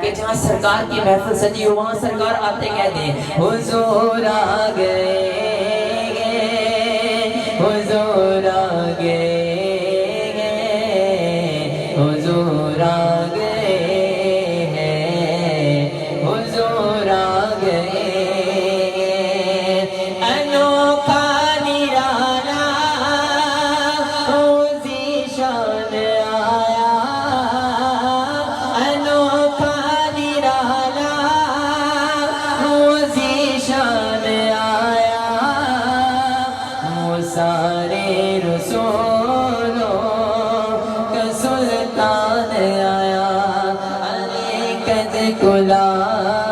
کہ جہاں سرکار کی محفل سجی ہو وہاں سرکار آتے کہتے ہیں حضور آ گئے حضور آ گئے حضور آ گئے حضور آ گئے انوکھا نرالا روزی شان آیا انوکھا نرالا روزی شان آیا وہ سارے رسولوں کا سلطان آیا علی قد کلا